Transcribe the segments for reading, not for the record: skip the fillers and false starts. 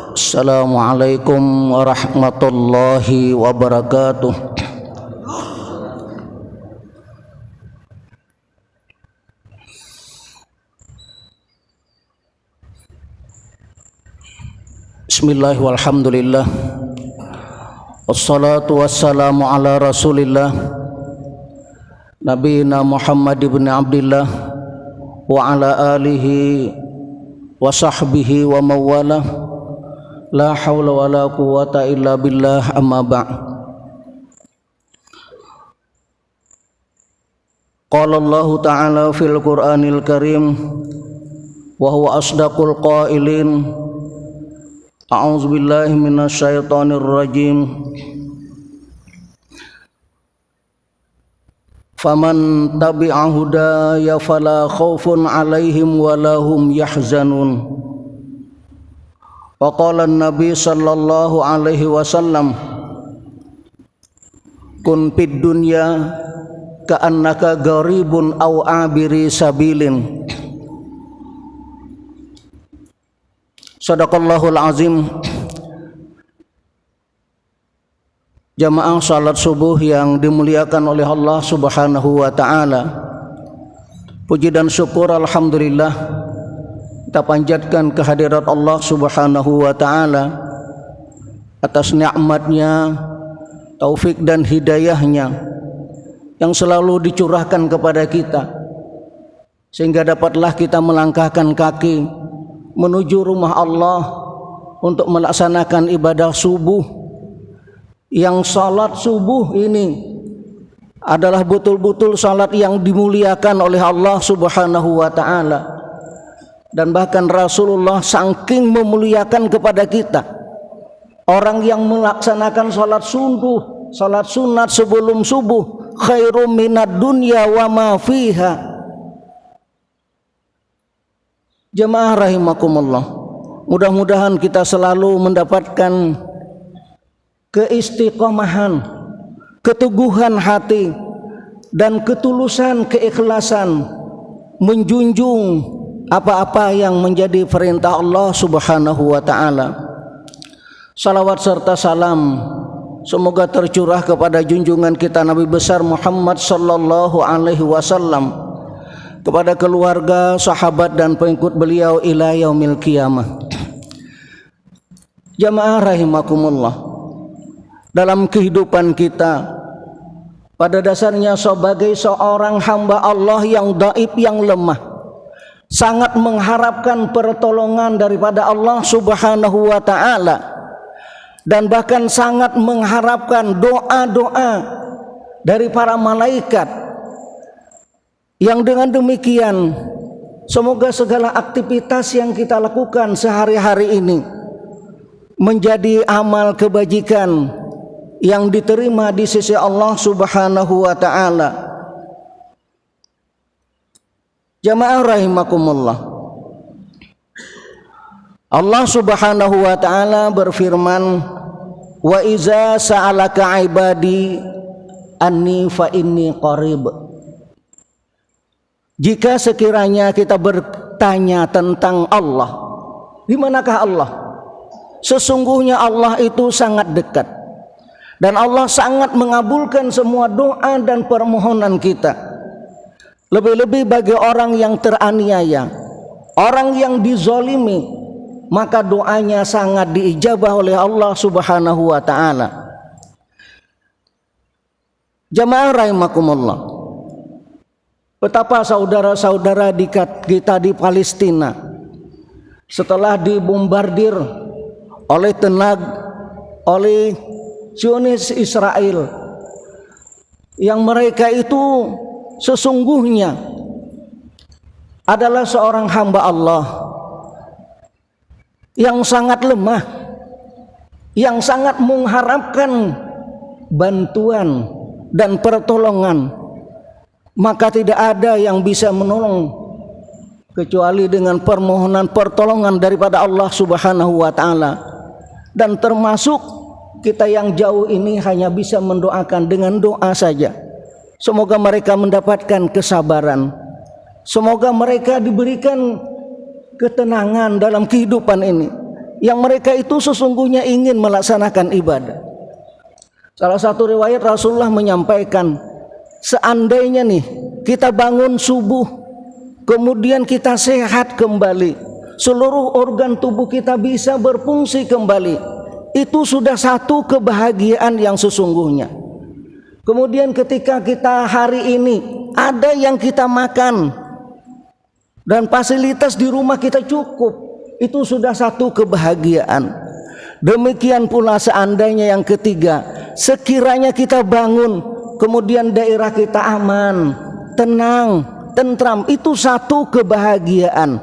Assalamualaikum warahmatullahi wabarakatuh. Bismillah walhamdulillah. Wassalatu wassalamu ala Rasulillah Nabiyina Muhammad ibn Abdillah wa ala alihi wa sahbihi wa mawalah. La hawla wa la quwwata illa billah, amma ba'd. Qala Allah ta'ala fil Qur'anil Karim wa huwa asdaqul qailin. A'udzu billahi minasy syaithanir rajim. Faman tabi'a hudaya fala khaufun 'alaihim wa lahum yahzanun. Wa qala an-nabi sallallahu alaihi wasallam, kun fid dunya ka'annaka gharibun aw abiri sabilin. Shadaqallahul azim. Jamaah salat subuh yang dimuliakan oleh Allah Subhanahu wa taala. Puji dan syukur alhamdulillah kita panjatkan kehadirat Allah Subhanahu wa taala atas nikmatnya, taufik dan hidayahnya yang selalu dicurahkan kepada kita, sehingga dapatlah kita melangkahkan kaki menuju rumah Allah untuk melaksanakan ibadah subuh. Yang salat subuh ini adalah betul-betul salat yang dimuliakan oleh Allah Subhanahu wa taala. Dan bahkan Rasulullah saking memuliakan kepada kita, orang yang melaksanakan salat subuh, salat sunat sebelum subuh, khairum minad dunya wa ma fiha. Jemaah rahimakumullah, mudah-mudahan kita selalu mendapatkan keistiqomahan, keteguhan hati, dan ketulusan keikhlasan menjunjung apa-apa yang menjadi perintah Allah Subhanahu wa taala. Salawat serta salam semoga tercurah kepada junjungan kita Nabi besar Muhammad sallallahu alaihi wasallam, kepada keluarga, sahabat dan pengikut beliau ila yaumil qiyamah. Jamaah rahimakumullah, dalam kehidupan kita pada dasarnya sebagai seorang hamba Allah yang dhaif, yang lemah, sangat mengharapkan pertolongan daripada Allah Subhanahu wa taala, dan bahkan sangat mengharapkan doa-doa dari para malaikat, yang dengan demikian semoga segala aktivitas yang kita lakukan sehari-hari ini menjadi amal kebajikan yang diterima di sisi Allah Subhanahu wa taala. Jamaah rahimakumullah, Allah Subhanahu wa taala berfirman, wa iza sa'alaka ibadi anni fa inni qarib. Jika sekiranya kita bertanya tentang Allah, di manakah Allah? Sesungguhnya Allah itu sangat dekat, dan Allah sangat mengabulkan semua doa dan permohonan kita. Lebih-lebih bagi orang yang teraniaya, orang yang dizolimi, maka doanya sangat diijabah oleh Allah Subhanahu wa taala. Jamaah rahimakumullah, betapa saudara-saudara kita di Palestina setelah dibombardir oleh Zionis Israel, yang mereka itu sesungguhnya adalah seorang hamba Allah yang sangat lemah, yang sangat mengharapkan bantuan dan pertolongan, maka tidak ada yang bisa menolong kecuali dengan permohonan pertolongan daripada Allah Subhanahu wa taala. Dan termasuk kita yang jauh ini hanya bisa mendoakan dengan doa saja. Semoga mereka mendapatkan kesabaran, semoga mereka diberikan ketenangan dalam kehidupan ini, yang mereka itu sesungguhnya ingin melaksanakan ibadah. Salah satu riwayat Rasulullah menyampaikan, seandainya nih kita bangun subuh, kemudian kita sehat kembali, seluruh organ tubuh kita bisa berfungsi kembali, itu sudah satu kebahagiaan yang sesungguhnya. Kemudian ketika kita hari ini ada yang kita makan dan fasilitas di rumah kita cukup, itu sudah satu kebahagiaan. Demikian pula seandainya yang ketiga, sekiranya kita bangun kemudian daerah kita aman, tenang, tentram, itu satu kebahagiaan.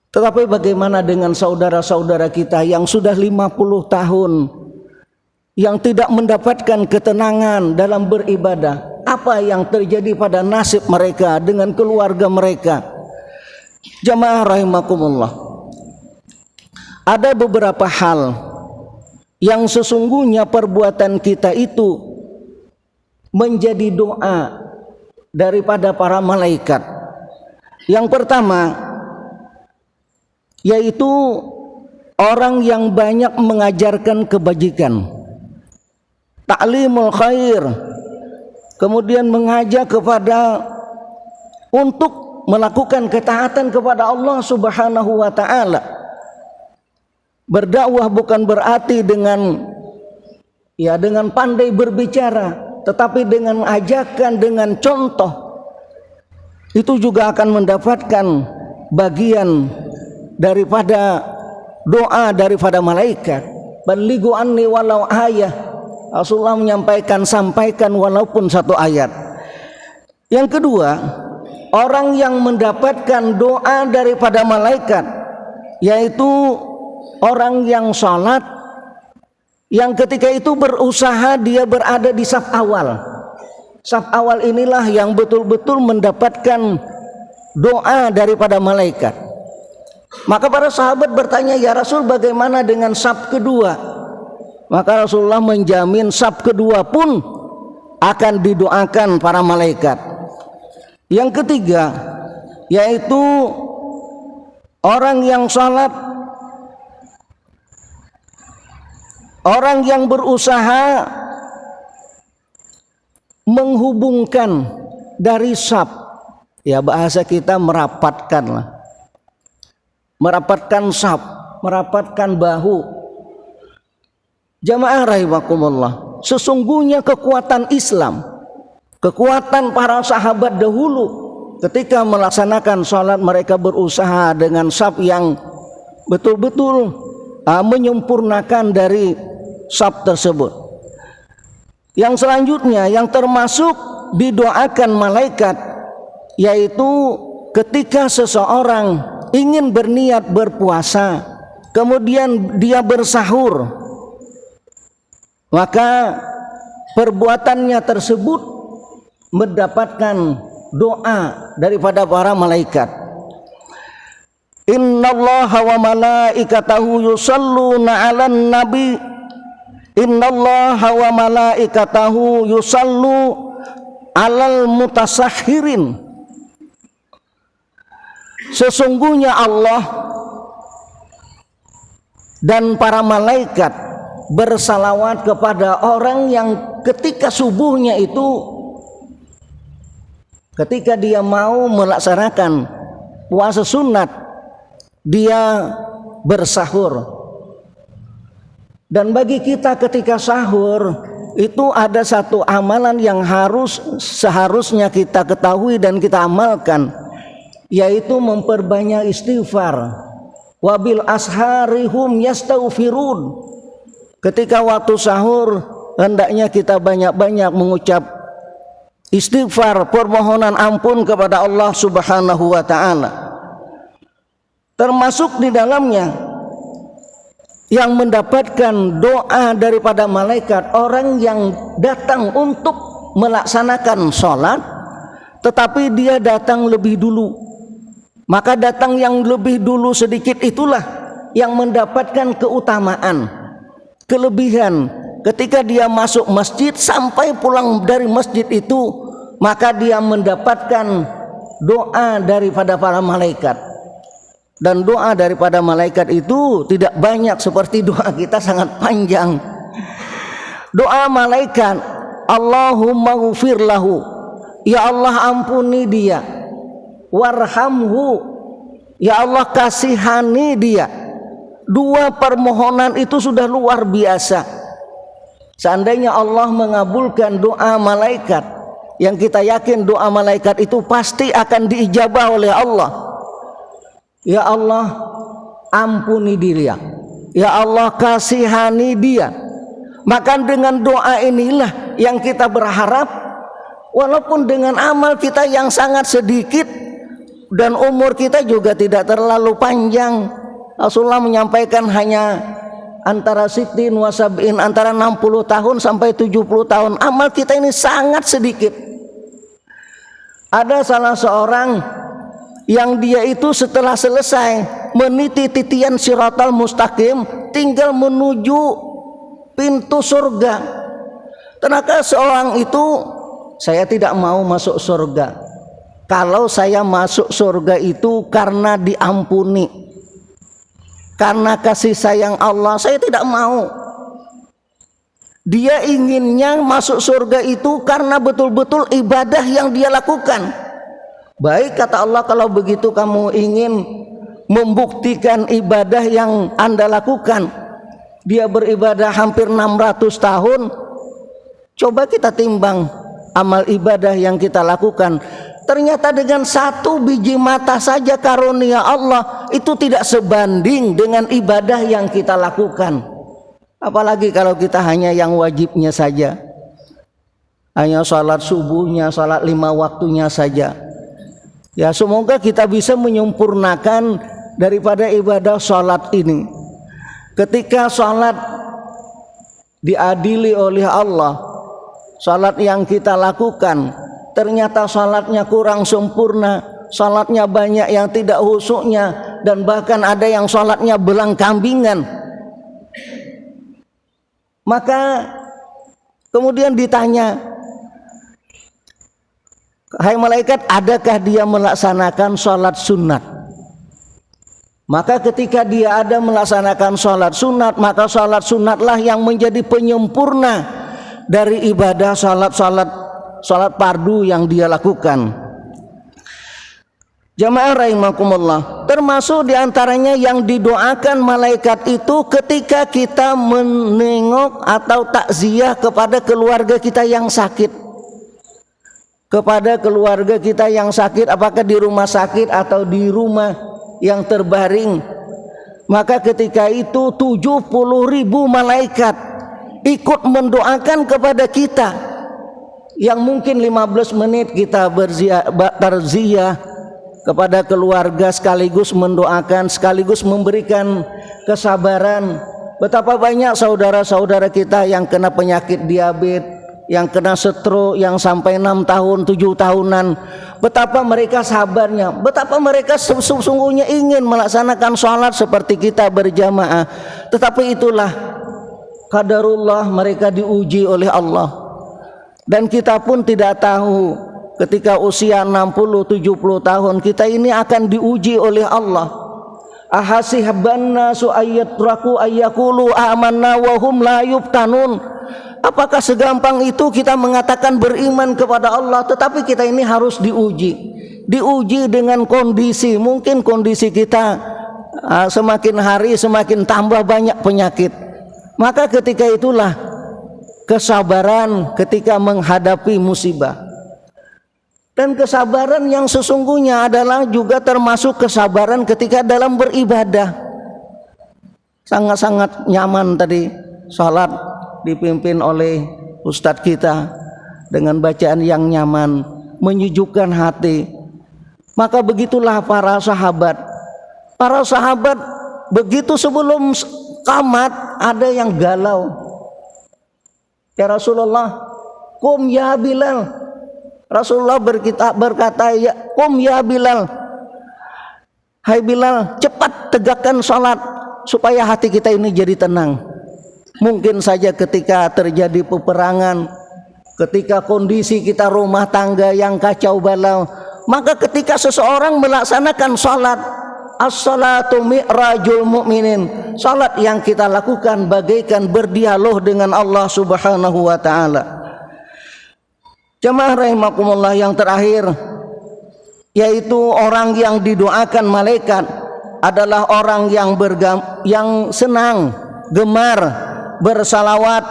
Tetapi bagaimana dengan saudara-saudara kita yang sudah 50 tahun yang tidak mendapatkan ketenangan dalam beribadah? Apa yang terjadi pada nasib mereka dengan keluarga mereka? Jamaah rahimakumullah, ada beberapa hal yang sesungguhnya perbuatan kita itu menjadi doa daripada para malaikat. Yang pertama yaitu orang yang banyak mengajarkan kebajikan, ta'limul khair, kemudian mengajak kepada untuk melakukan ketaatan kepada Allah Subhanahu wa taala. Berdakwah bukan berarti dengan pandai berbicara, tetapi dengan ajakan, dengan contoh, itu juga akan mendapatkan bagian daripada doa daripada malaikat. Balighu anni walau ayah. Rasulullah menyampaikan, sampaikan walaupun satu ayat. Yang kedua, orang yang mendapatkan doa daripada malaikat yaitu orang yang sholat, yang ketika itu berusaha dia berada di saf awal. Saf awal inilah yang betul-betul mendapatkan doa daripada malaikat. Maka para sahabat bertanya, ya Rasul, bagaimana dengan saf kedua? Maka Rasulullah menjamin saf kedua pun akan didoakan para malaikat. Yang ketiga yaitu orang yang sholat, orang yang berusaha menghubungkan dari saf, ya bahasa kita merapatkan saf, merapatkan bahu. Jamaah rahimakumullah, sesungguhnya kekuatan Islam, kekuatan para sahabat dahulu ketika melaksanakan sholat, mereka berusaha dengan saf yang betul-betul menyempurnakan dari saf tersebut. Yang selanjutnya yang termasuk didoakan malaikat yaitu ketika seseorang ingin berniat berpuasa, kemudian dia bersahur, maka perbuatannya tersebut mendapatkan doa daripada para malaikat. Innallaha wa malaikatahu yusalluna 'alan nabi. Innallaha wa malaikatahu yusallu 'alal mutasahhirin. Sesungguhnya Allah dan para malaikat bersalawat kepada orang yang ketika subuhnya itu, ketika dia mau melaksanakan puasa sunat, dia bersahur. Dan bagi kita ketika sahur itu ada satu amalan yang seharusnya kita ketahui dan kita amalkan, yaitu memperbanyak istighfar. Wabil asharihum yastaghfirun. Ketika waktu sahur hendaknya kita banyak-banyak mengucap istighfar, permohonan ampun kepada Allah Subhanahu wa taala. Termasuk di dalamnya yang mendapatkan doa daripada malaikat orang yang datang untuk melaksanakan sholat, tetapi dia datang lebih dulu. Maka datang yang lebih dulu sedikit itulah yang mendapatkan keutamaan, kelebihan. Ketika dia masuk masjid sampai pulang dari masjid itu, maka dia mendapatkan doa daripada para malaikat. Dan doa daripada malaikat itu tidak banyak seperti doa kita, sangat panjang. Doa malaikat, Allahumma ghfir lahu, ya Allah ampuni dia, warhamhu, ya Allah kasihani dia. Dua permohonan itu sudah luar biasa. Seandainya Allah mengabulkan doa malaikat, yang kita yakin doa malaikat itu pasti akan diijabah oleh Allah. Ya Allah ampuni dia, ya Allah kasihani dia. Maka dengan doa inilah yang kita berharap, walaupun dengan amal kita yang sangat sedikit dan umur kita juga tidak terlalu panjang. Rasulullah menyampaikan hanya antara sittin wa sab'in, antara 60 tahun sampai 70 tahun. Amal kita ini sangat sedikit. Ada salah seorang yang dia itu setelah selesai meniti titian Shiratal Mustaqim, tinggal menuju pintu surga. Ternyata seorang itu, saya tidak mau masuk surga. Kalau saya masuk surga itu karena diampuni, karena kasih sayang Allah, saya tidak mau. Dia inginnya masuk surga itu karena betul-betul ibadah yang dia lakukan. Baik, kata Allah, kalau begitu kamu ingin membuktikan ibadah yang Anda lakukan. Dia beribadah hampir 600 tahun. Coba kita timbang amal ibadah yang kita lakukan. Ternyata dengan satu biji mata saja karunia Allah itu tidak sebanding dengan ibadah yang kita lakukan. Apalagi kalau kita hanya yang wajibnya saja, hanya salat subuhnya, salat 5 waktunya saja. Ya, semoga kita bisa menyempurnakan daripada ibadah salat ini. Ketika salat diadili oleh Allah, salat yang kita lakukan ternyata salatnya kurang sempurna, salatnya banyak yang tidak khusyuknya, dan bahkan ada yang salatnya belang kambingan. Maka kemudian ditanya, hai malaikat, adakah dia melaksanakan sholat sunat? Maka ketika dia ada melaksanakan sholat sunat, maka sholat sunatlah yang menjadi penyempurna dari ibadah sholat fardu yang dia lakukan. Jamaah rahimakumullah, termasuk diantaranya yang didoakan malaikat itu ketika kita menengok atau takziah kepada keluarga kita yang sakit. Kepada keluarga kita yang sakit, apakah di rumah sakit atau di rumah yang terbaring, maka ketika itu 70.000 malaikat ikut mendoakan kepada kita. Yang mungkin 15 menit kita berziarah kepada keluarga, sekaligus mendoakan, sekaligus memberikan kesabaran. Betapa banyak saudara-saudara kita yang kena penyakit diabetes, yang kena stroke, yang sampai 6 tahun, 7 tahunan. Betapa mereka sabarnya, betapa mereka sesungguhnya ingin melaksanakan sholat seperti kita berjamaah. Tetapi itulah qadarullah, mereka diuji oleh Allah. Dan kita pun tidak tahu ketika usia 60-70 tahun kita ini akan diuji oleh Allah. Ahasiban nasu ayyatraku ayyakulu amanna wa hum la yuftanun. Apakah segampang itu kita mengatakan beriman kepada Allah, tetapi kita ini harus diuji dengan kondisi. Mungkin kondisi kita semakin hari semakin tambah banyak penyakit. Maka ketika itulah kesabaran ketika menghadapi musibah. Dan kesabaran yang sesungguhnya adalah juga termasuk kesabaran ketika dalam beribadah. Sangat-sangat nyaman tadi salat dipimpin oleh ustadz kita dengan bacaan yang nyaman, menyejukkan hati. Maka begitulah para sahabat. Para sahabat begitu sebelum qamat ada yang galau. Ya Rasulullah, kum ya Bilal. Rasulullah berkata, ya kum ya Bilal. Hai Bilal, cepat tegakkan salat supaya hati kita ini jadi tenang. Mungkin saja ketika terjadi peperangan, ketika kondisi kita rumah tangga yang kacau balau, maka ketika seseorang melaksanakan salat, As-salatu mi'rajul mu'minin. Salat yang kita lakukan bagaikan berdialog dengan Allah Subhanahu wa taala. Jemaah rahimakumullah, yang terakhir yaitu orang yang didoakan malaikat adalah orang yang senang, gemar bersalawat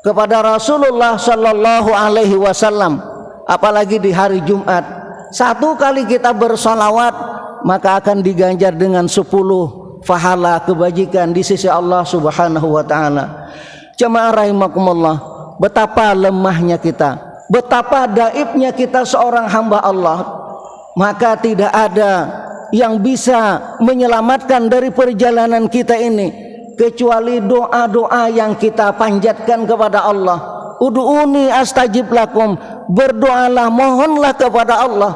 kepada Rasulullah sallallahu alaihi wasallam, apalagi di hari Jumat. Satu kali kita bersalawat maka akan diganjar dengan 10 pahala kebajikan di sisi Allah Subhanahu wa taala. Jemaah rahimakumullah, betapa lemahnya kita, betapa daibnya kita seorang hamba Allah. Maka tidak ada yang bisa menyelamatkan dari perjalanan kita ini kecuali doa-doa yang kita panjatkan kepada Allah. Ud'uni astajib lakum, berdoalah, mohonlah kepada Allah,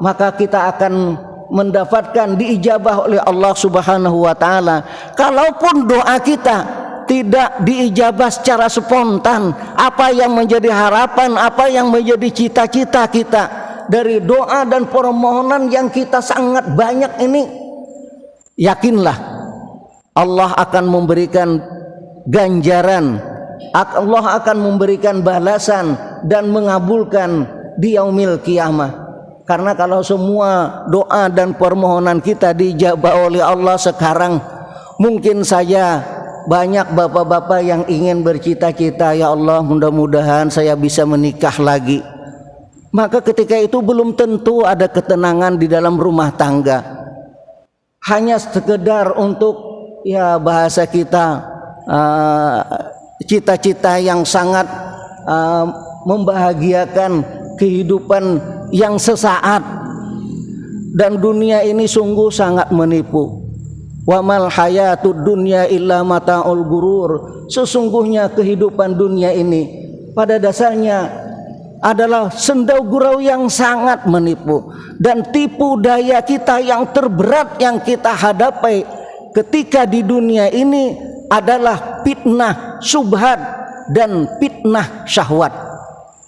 maka kita akan mendapatkan diijabah oleh Allah Subhanahu wa taala. Kalaupun doa kita tidak diijabah secara spontan, apa yang menjadi harapan, apa yang menjadi cita-cita kita dari doa dan permohonan yang kita sangat banyak ini, yakinlah Allah akan memberikan ganjaran, Allah akan memberikan balasan dan mengabulkan di yaumil qiyamah. Karena kalau semua doa dan permohonan kita dijabah oleh Allah sekarang, mungkin saja banyak bapak-bapak yang ingin bercita-cita, ya Allah mudah-mudahan saya bisa menikah lagi. Maka ketika itu belum tentu ada ketenangan di dalam rumah tangga. Hanya sekedar untuk, ya bahasa kita, cita-cita yang sangat membahagiakan kehidupan yang sesaat. Dan dunia ini sungguh sangat menipu. Wa mal hayatud dunya illa mata'ul gurur. Sesungguhnya kehidupan dunia ini pada dasarnya adalah sendau gurau yang sangat menipu, dan tipu daya kita yang terberat yang kita hadapi ketika di dunia ini adalah fitnah syubhat dan fitnah syahwat.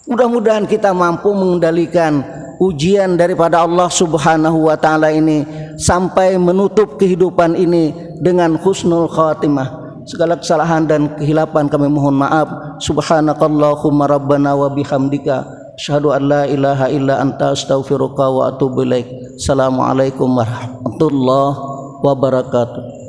Mudah-mudahan kita mampu mengendalikan ujian daripada Allah Subhanahu wa taala ini sampai menutup kehidupan ini dengan husnul khatimah. Segala kesalahan dan kehilapan kami mohon maaf. Subhanakallahumma rabbana wa bihamdika asyhadu an la ilaha illa anta astaghfiruka wa atubu ilaik. Assalamualaikum warahmatullahi wabarakatuh.